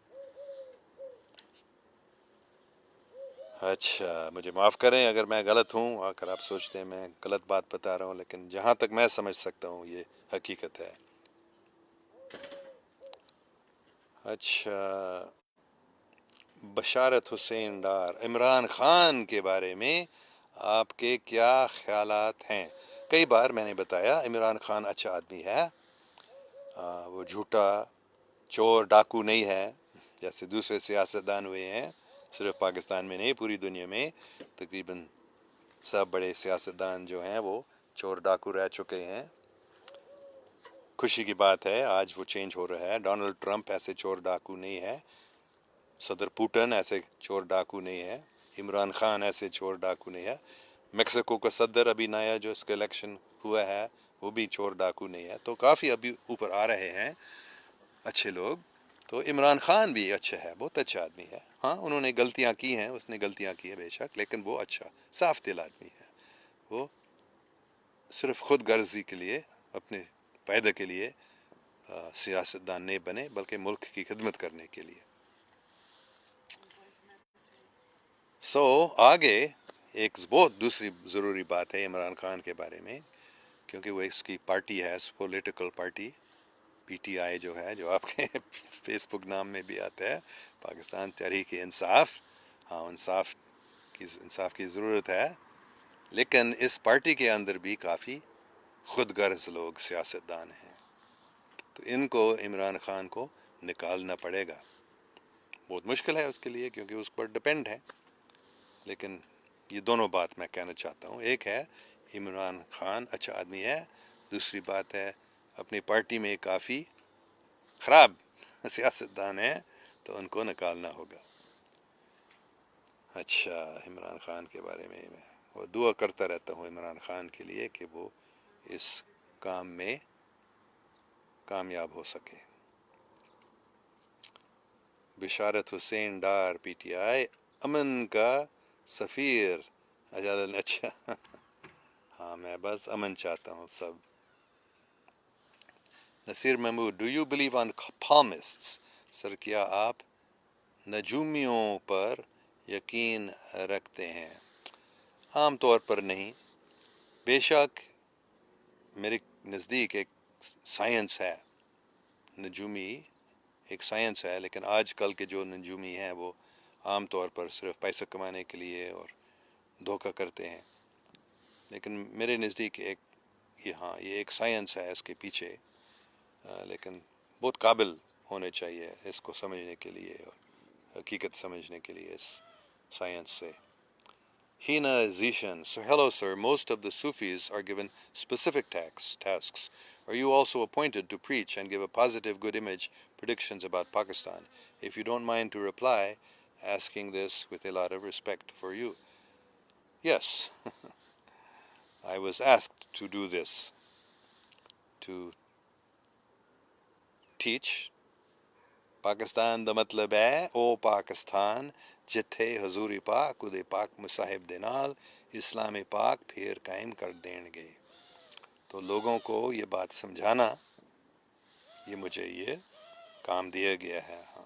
اچھا، مجھے معاف کریں اگر میں غلط ہوں، اگر آپ سوچتے ہیں میں غلط بات بتا رہا ہوں، لیکن جہاں تک میں سمجھ سکتا ہوں یہ حقیقت ہے۔ اچھا، بشارت حسین ڈار، عمران خان کے بارے میں آپ کے کیا خیالات ہیں؟ کئی بار میں نے بتایا عمران خان اچھا آدمی ہے، وہ جھوٹا چور ڈاکو نہیں ہے جیسے دوسرے سیاستدان ہوئے ہیں، صرف پاکستان میں نہیں پوری دنیا میں تقریباً سب بڑے سیاستدان جو ہیں وہ چور ڈاکو رہ چکے ہیں۔ خوشی کی بات ہے آج وہ چینج ہو رہا ہے، ڈونلڈ ٹرمپ ایسے چور ڈاکو نہیں ہے، صدر پوٹن ایسے چور ڈاکو نہیں ہے، عمران خان ایسے چور ڈاکو نہیں ہے، میکسیکو کا صدر ابھی نیا جو اس کا الیکشن ہوا ہے وہ بھی چور ڈاکو نہیں ہے۔ تو کافی ابھی اوپر آ رہے ہیں اچھے لوگ، تو عمران خان بھی اچھا ہے، بہت اچھا آدمی ہے۔ ہاں انہوں نے غلطیاں کی ہیں، اس نے غلطیاں کی ہیں بے شک، لیکن وہ اچھا صاف دل آدمی ہے، وہ صرف خود غرضی کے لیے اپنے فائدے کے لیے سیاستدان نہیں بنے بلکہ ملک کی خدمت کرنے کے لیے۔ آگے ایک بہت دوسری ضروری بات ہے عمران خان کے بارے میں، کیونکہ وہ اس کی پارٹی ہے، political party P T I جو ہے، جو آپ کے فیس بک نام میں بھی آتا ہے، پاکستان تحریک انصاف۔ ہاں انصاف کی ضرورت ہے، لیکن اس پارٹی کے اندر بھی کافی خود غرض لوگ سیاستدان ہیں، تو ان کو عمران خان کو نکالنا پڑے گا۔ بہت مشکل ہے اس کے لیے کیونکہ اس پر ڈپینڈ ہے، لیکن یہ دونوں بات میں کہنا چاہتا ہوں، ایک ہے عمران خان اچھا آدمی ہے، دوسری بات ہے اپنی پارٹی میں کافی خراب سیاستدان ہیں تو ان کو نکالنا ہوگا۔ اچھا، عمران خان کے بارے میں وہ دعا کرتا رہتا ہوں عمران خان کے لیے کہ وہ اس کام میں کامیاب ہو سکے۔ بشارت حسین ڈار پی ٹی آئی امن کا سفیر، اچھا ہاں میں بس امن چاہتا ہوں سب۔ Naseer Mahmood, do you believe on palmists? Sir کیا آپ نجومیوں پر یقین رکھتے ہیں؟ عام طور پر نہیں، بے شک میرے نزدیک ایک سائنس ہے، نجومی ایک سائنس ہے، لیکن آج کل کے جو نجومی ہیں وہ عام طور پر صرف پیسہ کمانے کے لیے اور دھوکہ کرتے ہیں، لیکن میرے نزدیک یہ ایک سائنس ہے اس کے پیچھے، لیکن بہت قابل ہونے چاہیے اس کو سمجھنے کے لیے اور حقیقت سمجھنے کے لیے اس سائنس سے۔ Hina Zishan. So, hello, sir. Most of the Sufis are given specific tasks. Are you also appointed to preach and give a positive, good image predictions about Pakistan? If you don't mind to reply, asking this with a lot of respect for you. Yes, I was asked to do this, to teach. Pakistan da matlab hai, O Pakistan, jithe Hazuri Pak, Ude Pak Musahib de naal, Islam Pak phir qaim kar denge. تو لوگوں کو یہ بات سمجھانا، یہ مجھے یہ کام دیا گیا ہے. ہاں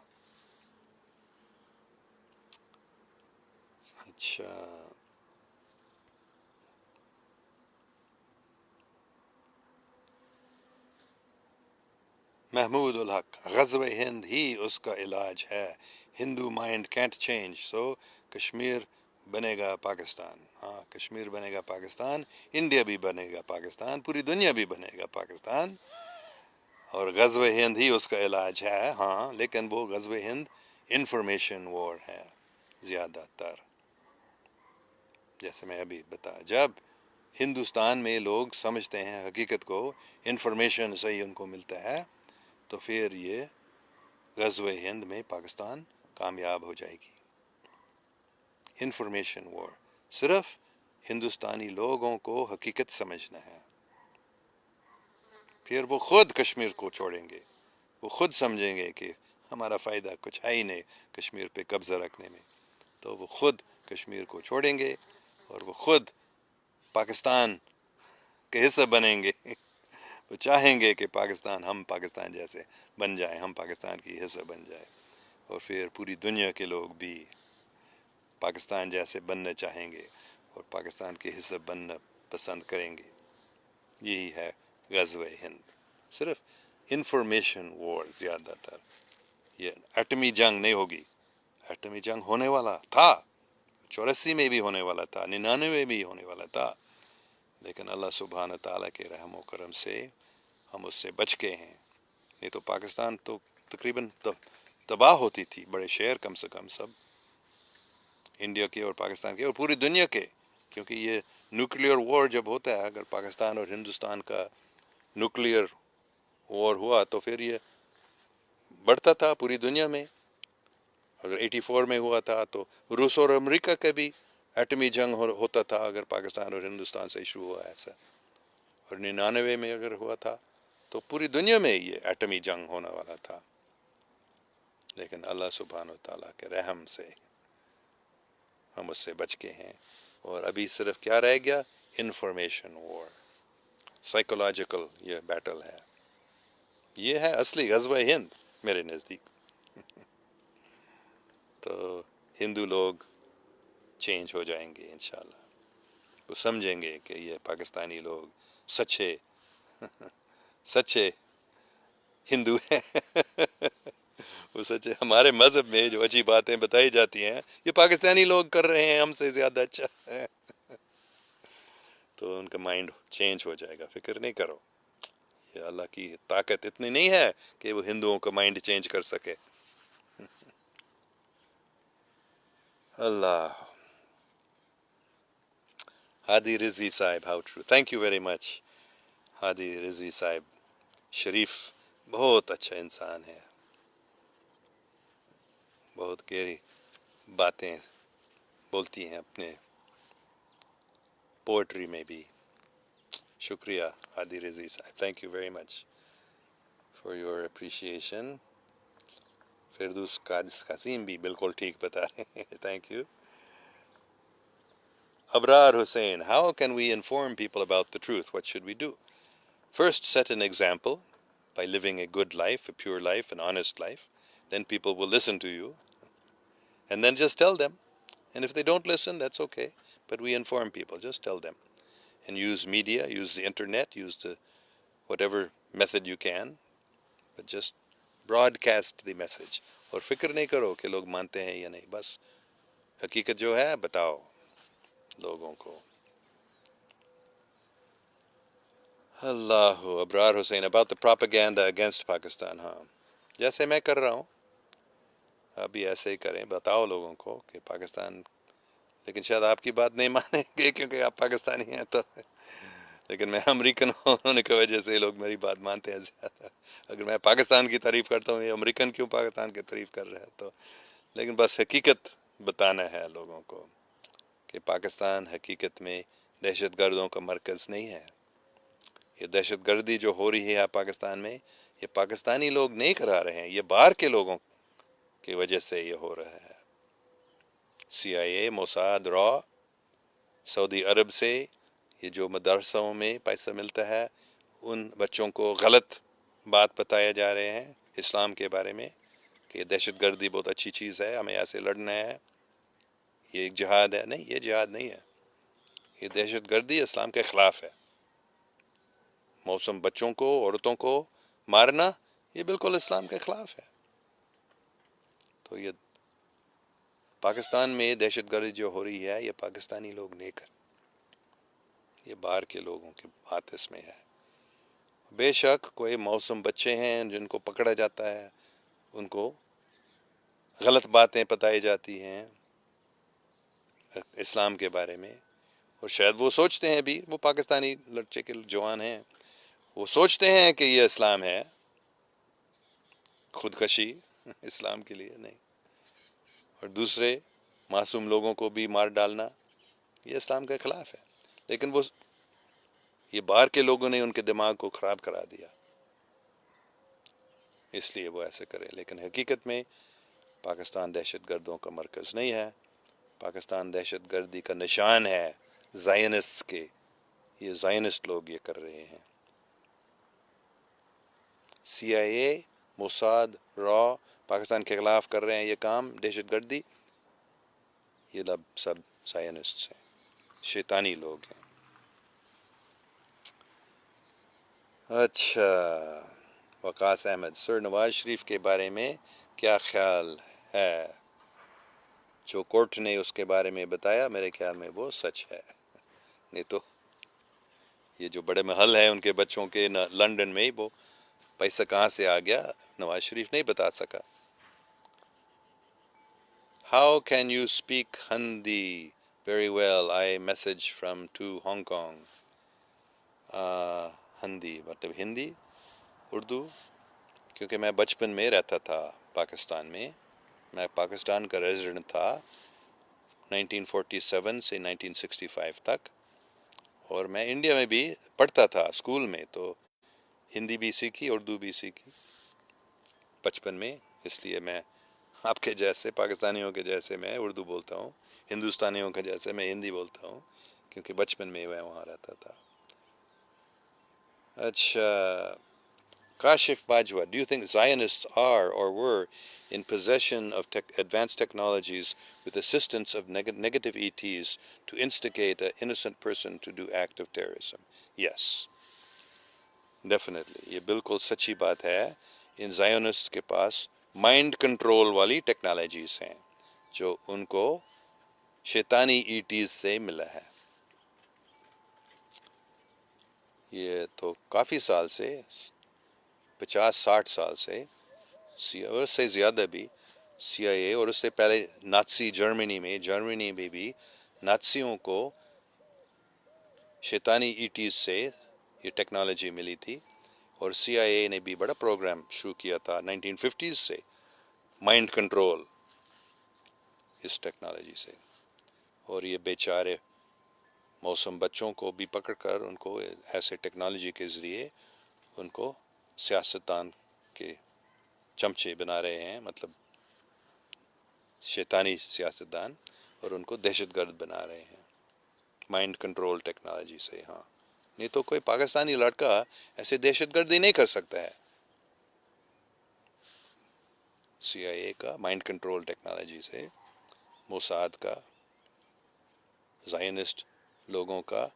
اچھا، محمود الحق. غزوہ ہند ہی اس کا علاج ہے. ہندو مائنڈ کینٹ چینج، سو کشمیر بنے گا پاکستان. ہاں، کشمیر بنے گا پاکستان، انڈیا بھی بنے گا پاکستان، پوری دنیا بھی بنے گا پاکستان، اور غزوہ ہند ہی اس کا علاج ہے. ہاں، لیکن وہ غزوہ ہند انفارمیشن وار ہے زیادہ تر. جیسے میں ابھی جب ہندوستان میں لوگ سمجھتے ہیں حقیقت کو، انفارمیشن صحیح ان کو ملتا ہے، تو پھر یہ غزوہ ہند میں پاکستان کامیاب ہو جائے گی. انفارمیشن وار، صرف ہندوستانی لوگوں کو حقیقت سمجھنا ہے، پھر وہ خود کشمیر کو چھوڑیں گے. وہ خود سمجھیں گے کہ ہمارا فائدہ کچھ ہے ہی نہیں کشمیر پہ قبضہ رکھنے میں، تو وہ خود کشمیر کو چھوڑیں گے اور وہ خود پاکستان کے حصہ بنیں گے. وہ چاہیں گے کہ ہم پاکستان جیسے بن جائیں، ہم پاکستان کی حصہ بن جائیں، اور پھر پوری دنیا کے لوگ بھی پاکستان جیسے بننا چاہیں گے اور پاکستان کے حصہ بننا پسند کریں گے. یہی ہے غزوہ ہند، صرف انفارمیشن وار زیادہ تر. یہ ایٹمی جنگ نہیں ہوگی. ایٹمی جنگ ہونے والا تھا، 84 میں بھی ہونے والا تھا، 99 میں بھی ہونے والا تھا، لیکن اللہ سبحانہ تعالیٰ کے رحم و کرم سے ہم اس سے بچ گئے ہیں. نہیں تو پاکستان تو تقریباً تباہ ہوتی تھی. بڑے شہر کم سے کم سب انڈیا کے اور پاکستان کے اور پوری دنیا کے، کیونکہ یہ نیوکلیئر وار جب ہوتا ہے، اگر پاکستان اور ہندوستان کا نیوکلیئر وار ہوا تو پھر یہ بڑھتا تھا پوری دنیا میں. اگر 84 میں ہوا تھا تو روس اور امریکہ کا بھی ایٹمی جنگ ہوتا تھا اگر پاکستان اور ہندوستان سے شروع ہوا ایسا. اور 99 میں اگر ہوا تھا تو پوری دنیا میں یہ ایٹمی جنگ ہونے والا تھا. لیکن اللہ سبحانہ و تعالیٰ کے رحم سے ہم اس سے بچ کے ہیں. اور ابھی صرف کیا رہ گیا؟ انفارمیشن وار، سائیکولوجیکل یہ بیٹل ہے. یہ ہے اصلی غزوہ ہند میرے نزدیک. تو ہندو لوگ چینج ہو جائیں گے انشاءاللہ. وہ سمجھیں گے کہ یہ پاکستانی لوگ سچے ہندو ہیں. وہ سچے، ہمارے مذہب میں جو اچھی باتیں بتائی جاتی ہیں یہ پاکستانی لوگ کر رہے ہیں ہم سے زیادہ اچھا ہے. تو ان کا مائنڈ چینج ہو جائے گا. فکر نہیں کرو، یہ اللہ کی طاقت اتنی نہیں ہے کہ وہ ہندوؤں کا مائنڈ چینج کر سکے. اللہ. Hadi Rizvi sahab, how true. Thank you very much Hadi Rizvi sahab. شریف بہت اچھا انسان ہے، بہت گہری باتیں بولتی ہیں اپنے پوئٹری میں بھی. شکریہ ہادی رضوی صاحب، thank you very much for your appreciation. Firdous Qasim بھی بالکل ٹھیک بتا رہے ہیں. Thank you. Abrar Hussain, how can we inform people about the truth? What should we do? First, set an example by living a good life, a pure life, an honest life. Then people will listen to you. And then just tell them. And if they don't listen, that's okay. But we inform people, just tell them. And use media, use the internet, use the whatever method you can. But just broadcast the message. اور فکر نہیں کرو کہ لوگ مانتے ہیں یا نہیں، بس حقیقت جو ہے بتاؤ لوگوں کو. اللہ. ابرار حسین, about the propaganda against Pakistan. ہاں، جیسے میں کر رہا ہوں ابھی ایسے ہی کریں. بتاؤ لوگوں کو کہ پاکستان لیکن شاید آپ کی بات نہیں مانیں گے کیونکہ آپ پاکستانی ہیں تو، لیکن میں امریکن ہونے کی وجہ سے لوگ میری بات مانتے ہیں زیادہ۔ اگر میں پاکستان کی تعریف کرتا ہوں، یہ امریکن کیوں پاکستان کی تعریف کر رہے ہیں تو، لیکن بس حقیقت بتانا ہے لوگوں کو کہ پاکستان حقیقت میں دہشت گردوں کا مرکز نہیں ہے۔ یہ دہشت گردی جو ہو رہی ہے پاکستان میں، یہ پاکستانی لوگ نہیں کرا رہے ہیں، یہ باہر کے لوگوں کی وجہ سے یہ ہو رہا ہے۔ CIA، موساد، را، سعودی عرب سے یہ جو مدرسوں میں پیسہ ملتا ہے، ان بچوں کو غلط بات بتایا جا رہے ہیں اسلام کے بارے میں کہ یہ دہشت گردی بہت اچھی چیز ہے، ہمیں ایسے لڑنا ہے، یہ ایک جہاد ہے۔ نہیں، یہ جہاد نہیں ہے، یہ دہشت گردی اسلام کے خلاف ہے۔ موسم بچوں کو، عورتوں کو مارنا، یہ بالکل اسلام کے خلاف ہے۔ تو یہ پاکستان میں دہشت گردی جو ہو رہی ہے، یہ پاکستانی لوگ نہیں کر، یہ باہر کے لوگوں کے ہاتھ اس میں ہے۔ بے شک کوئی موسم بچے ہیں جن کو پکڑا جاتا ہے، ان کو غلط باتیں بتائی جاتی ہیں اسلام کے بارے میں، اور شاید وہ سوچتے ہیں بھی، وہ پاکستانی لڑکے کے جوان ہیں، وہ سوچتے ہیں کہ یہ اسلام ہے۔ خودکشی اسلام کے لیے نہیں، اور دوسرے معصوم لوگوں کو بھی مار ڈالنا، یہ اسلام کے خلاف ہے۔ لیکن وہ، یہ باہر کے لوگوں نے ان کے دماغ کو خراب کرا دیا، اس لیے وہ ایسے کرے۔ لیکن حقیقت میں پاکستان دہشت گردوں کا مرکز نہیں ہے، پاکستان دہشت گردی کا نشان ہے زائنسٹ کے، یہ زائنسٹ لوگ یہ کر رہے ہیں۔ CIA، موساد، را پاکستان کے خلاف کر رہے ہیں یہ کام، دہشت گردی، یہ سب زائنسٹ ہیں، شیطانی لوگ ہیں۔ اچھا، وقاص احمد، سر نواز شریف کے بارے میں کیا خیال ہے؟ جو کورٹ نے اس کے بارے میں بتایا، میرے خیال میں وہ سچ ہے، نہیں تو یہ جو بڑے محل ہیں ان کے بچوں کے لنڈن میں، وہ پیسہ کہاں سے آ گیا نواز شریف نہیں بتا سکا۔ How can you speak Hindi very well? I message from to Hong Kong. Hindi مطلب ہندی، اردو، کیونکہ میں بچپن میں رہتا تھا پاکستان میں پاکستان کا ریزیڈنٹ تھا 1947 سے 1965 تک، اور میں انڈیا میں بھی پڑھتا تھا اسکول میں، تو ہندی بھی سیکھی، اردو بھی سیکھی بچپن میں، اس لیے میں آپ کے جیسے پاکستانیوں کے جیسے میں اردو بولتا ہوں، ہندوستانیوں کے جیسے میں ہندی بولتا ہوں، کیونکہ بچپن میں میں وہاں رہتا تھا۔ اچھا، Kashif Bajwa, do you think Zionists are or were in possession of advanced technologies with assistance of negative ETs to instigate an innocent person to do act of terrorism? Yes, definitely. یہ بالکل سچی بات ہے، ان زائونسٹ کے پاس mind control والی technologies ہیں جو ان کو شیطانی ETs سے ملا ہے۔ یہ تو کافی سال سے، 50-60 سال سے، اور اس سے زیادہ بھی، CIA، اور اس سے پہلے ناتسی جرمنی میں بھی ناتسیوں کو شیطانی ETs سے یہ ٹیکنالوجی ملی تھی، اور CIA نے بھی بڑا پروگرام شروع کیا تھا 1950s سے، مائنڈ کنٹرول اس ٹیکنالوجی سے، اور یہ بیچارے موسم بچوں کو بھی پکڑ کر ان کو ایسے ٹیکنالوجی کے ذریعے ان کو سیاستدان کے چمچے بنا رہے ہیں، مطلب شیطانی سیاستدان، اور ان کو دہشت گرد بنا رہے ہیں مائنڈ کنٹرول ٹیکنالوجی سے۔ ہاں، نہیں تو کوئی پاکستانی لڑکا ایسے دہشت گردی نہیں کر سکتا ہے۔ CIA کا مائنڈ کنٹرول ٹیکنالوجی سے، موساد کا، زائنسٹ لوگوں کا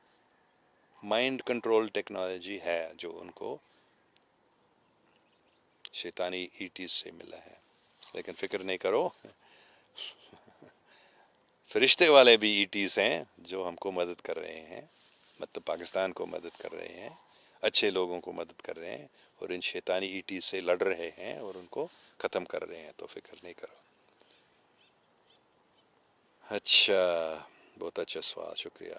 مائنڈ کنٹرول ٹیکنالوجی ہے جو ان کو شیطانی ETs سے ملا ہے۔ لیکن فکر نہیں کرو، فرشتے والے بھی ETs ہیں جو ہم کو مدد کر رہے ہیں، مطلب پاکستان کو مدد کر رہے ہیں، اچھے لوگوں کو مدد کر رہے ہیں، اور ان شیطانی ETs سے لڑ رہے ہیں اور ان کو ختم کر رہے ہیں، تو فکر نہیں کرو۔ اچھا، بہت اچھا سوال، شکریہ.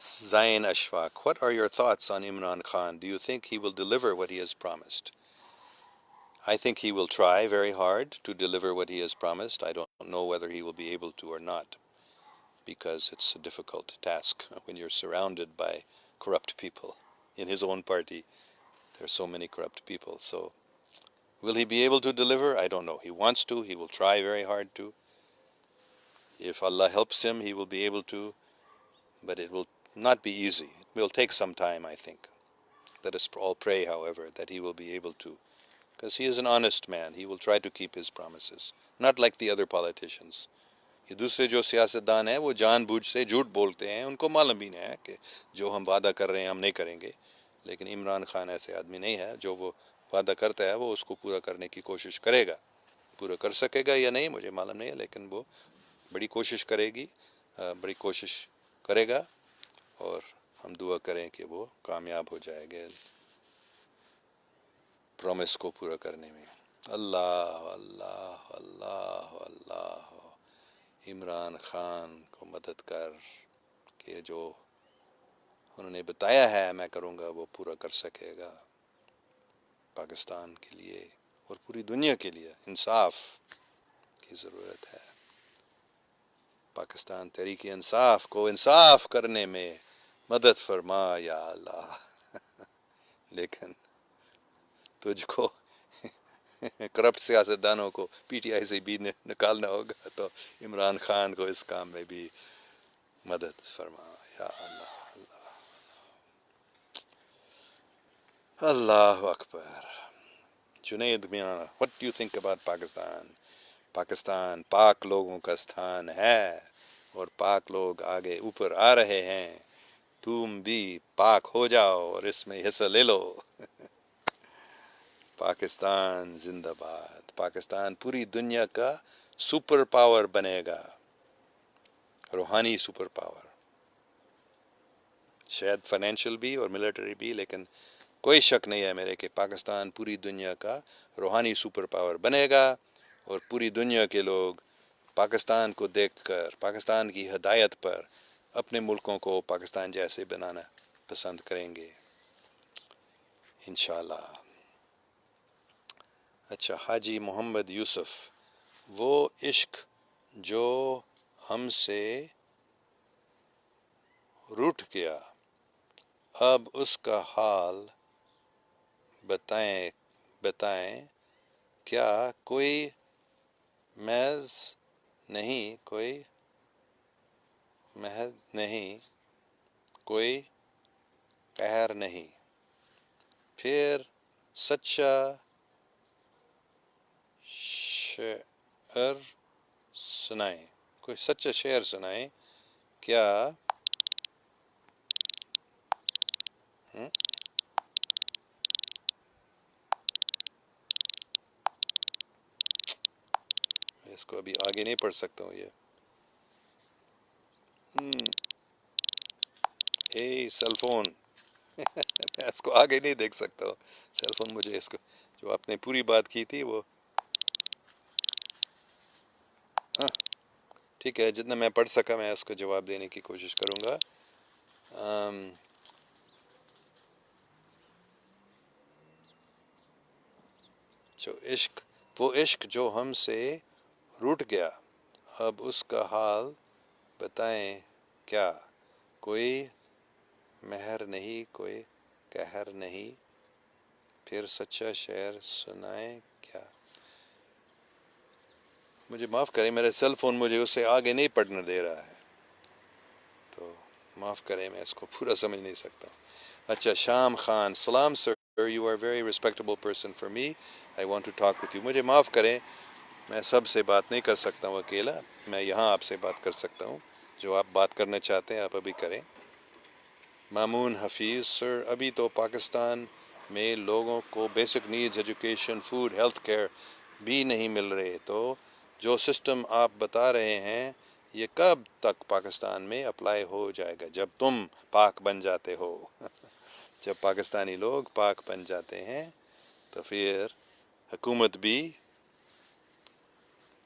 Zain Ashfaq, what are your thoughts on Imran Khan? Do you think he will deliver what he has promised? I think he will try very hard to deliver what he has promised. I don't know whether he will be able to or not, because it's a difficult task when you're surrounded by corrupt people. In his own party, there are so many corrupt people. So, will he be able to deliver? I don't know. He wants to. He will try very hard to. If Allah helps him, he will be able to, but it will not be easy. It will take some time, I think. Let us all pray, however, that he will be able to, because he is an honest man. He will try to keep his promises, not like the other politicians. یہ دوسرے جو سیاستدان ہیں وہ جان بوجھ سے جھوٹ بولتے ہیں، ان کو معلوم بھی نہیں ہے کہ جو ہم وعدہ کر رہے ہیں ہم نہیں کریں گے. لیکن عمران خان ایسے آدمی نہیں ہے. جو وہ وعدہ کرتا ہے وہ اس کو پورا کرنے کی کوشش کرے گا. پورا کر سکے گا یا نہیں مجھے معلوم نہیں ہے، لیکن وہ بڑی کوشش کرے گی، بڑی کوشش کرے گا، اور ہم دعا کریں کہ وہ کامیاب ہو جائے گا پرومس کو پورا کرنے میں. اللہ اللہ اللہ اللہ، عمران خان کو مدد کر کہ جو انہوں نے بتایا ہے میں کروں گا وہ پورا کر سکے گا. پاکستان کے لیے اور پوری دنیا کے لیے انصاف کی ضرورت ہے. پاکستان تحریک انصاف کو انصاف کرنے میں مدد فرما یا اللہ. لیکن تجھ کو کرپٹ سیاستدانوں کو پی ٹی آئی سے بھی نکالنا ہوگا، تو عمران خان کو اس کام میں بھی مدد فرما یا اللہ. اللہ اکبر. جنید میاں، what do you think about Pakistan? Pakistan پاک لوگوں کا استھان ہے اور پاک لوگ آگے اوپر آ رہے ہیں. تم بھی پاک ہو جاؤ اور اس میں حصہ لے لو. پاکستان زندہ باد. پاکستان پوری دنیا کا سپر پاور بنے گا، روحانی سپر پاور، شاید فائنینشیل بھی اور ملٹری بھی، لیکن کوئی شک نہیں ہے میرے کہ پاکستان پوری دنیا کا روحانی سپر پاور بنے گا، اور پوری دنیا کے لوگ پاکستان کو دیکھ کر، پاکستان کی ہدایت پر اپنے ملکوں کو پاکستان جیسے بنانا پسند کریں گے انشاءاللہ. اچھا، حاجی محمد یوسف، وہ عشق جو ہم سے روٹھ گیا اب اس کا حال بتائیں کیا کوئی محض نہیں، کوئی محض نہیں، کوئی قہر نہیں، پھر سچا شعر سنائیں، کوئی سچا شعر سنائیں کیا. اس کو ابھی آگے نہیں پڑھ سکتا ہوں. یہ سیل فون میں اس کو آگے نہیں دیکھ سکتا ہوں. سیل فون مجھے اس کو جو آپ نے پوری بات کی تھی وہ ٹھیک ہے، جتنا میں پڑھ سکا میں اس کو جواب دینے کی کوشش کروں گا. جو عشق، وہ عشق جو ہم سے روٹ گیا اب اس کا حال بتائیں کیا کوئی مہر نہیں، کوئی قہر نہیں، پھر سچا شعر سنائیں کیا. مجھے معاف کریں، میرا سیل فون مجھے اس سے آگے نہیں پڑھنے دے رہا ہے، تو معاف کریں میں اس کو پورا سمجھ نہیں سکتا. اچھا، شام خان، سلام sir, you are very respectable person for me, I want to talk with you. مجھے معاف کریں، میں سب سے بات نہیں کر سکتا ہوں اکیلا، میں یہاں آپ سے بات کر سکتا ہوں. جو آپ بات کرنا چاہتے ہیں آپ ابھی کریں. مامون حفیظ، سر ابھی تو پاکستان میں لوگوں کو basic needs, education, food, health care بھی نہیں مل رہے، تو جو سسٹم آپ بتا رہے ہیں یہ کب تک پاکستان میں اپلائی ہو جائے گا جب تم پاک بن جاتے ہو؟ جب پاکستانی لوگ پاک بن جاتے ہیں تو پھر حکومت بھی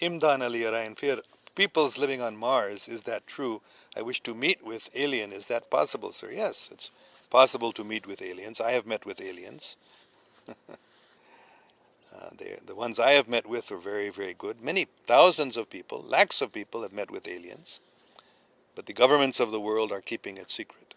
Imdan Ali Arain, fear peoples living on Mars, is that true? I wish to meet with alien. Is that possible, sir? Yes, it's possible to meet with aliens. I have met with aliens. The ones I have met with are very, very good. Many thousands of people, lakhs of people have met with aliens, but the governments of the world are keeping it secret.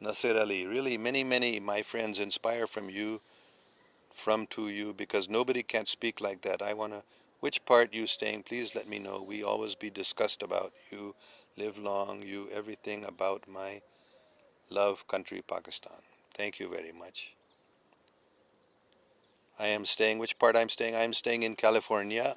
Nasir Ali, really many my friends inspire from to you, because nobody can speak like that. I wanna, which part you staying? Please let me know. We always be discussed about you. Live long, you everything about my love country Pakistan. Thank you very much. I am staying, which part I'm staying? I'm staying in California.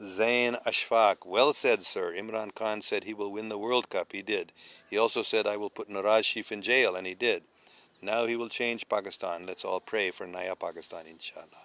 Zain Ashfaq, well said, sir. Imran Khan said he will win the World Cup. He did. He also said I will put Nawaz Sharif in jail, and he did. Now he will change Pakistan. Let's all pray for Naya Pakistan, inshallah.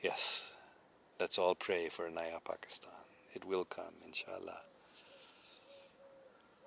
Yes, let's all pray for Naya Pakistan. It will come, inshallah.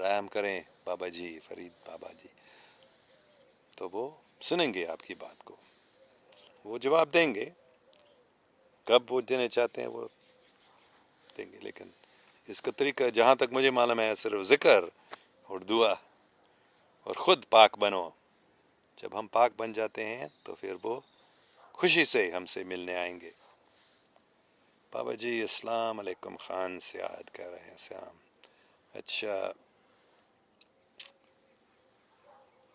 فراہم کریں بابا جی، فرید بابا جی، تو وہ سنیں گے آپ کی بات کو، وہ جواب دیں گے، کب وہ دینے چاہتے ہیں وہ دیں گے، لیکن اس کا طریقہ جہاں تک مجھے معلوم ہے صرف ذکر اور دعا، اور خود پاک بنو. جب ہم پاک بن جاتے ہیں تو پھر وہ خوشی سے ہم سے ملنے آئیں گے. بابا جی السلام علیکم، خان سیاد کہہ رہے ہیں سیام. اچھا،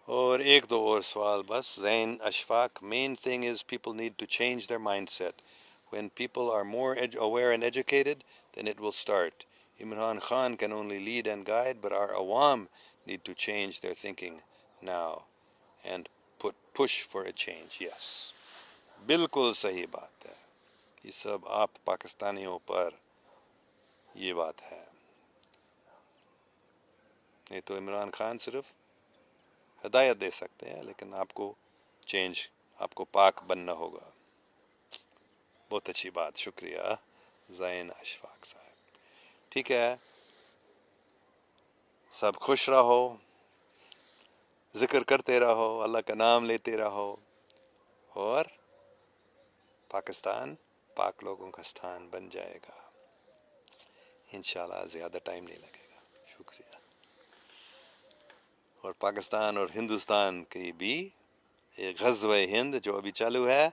اور ایک دو اور سوال بس. Zain Ishfaq, main thing is people need to change their mindset. When people are more aware and educated, then it will start. Imran Khan can only lead and guide, but our awam need to change their thinking now and push for a change. Yes. بالکل صحیح بات ہے. یہ سب آپ پاکستانیوں پر یہ بات ہے. نہیں تو عمران خان صرف ہدایت دے سکتے ہیں، لیکن آپ کو چینج، آپ کو پاک بننا ہوگا. بہت اچھی بات، شکریہ زین اشفاق صاحب. ٹھیک ہے، سب خوش رہو، ذکر کرتے رہو، اللہ کا نام لیتے رہو، اور پاکستان پاک لوگوں کا ستھان بن جائے گا انشاءاللہ. زیادہ ٹائم نہیں لگے گا. شکریہ. اور پاکستان اور ہندوستان کی بھی ایک غزوہ ہند جو ابھی چالو ہے،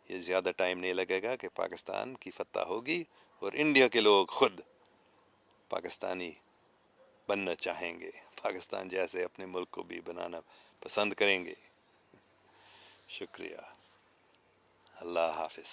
یہ زیادہ ٹائم نہیں لگے گا کہ پاکستان کی فتح ہوگی، اور انڈیا کے لوگ خود پاکستانی بننا چاہیں گے، پاکستان جیسے اپنے ملک کو بھی بنانا پسند کریں گے. شکریہ. اللہ حافظ.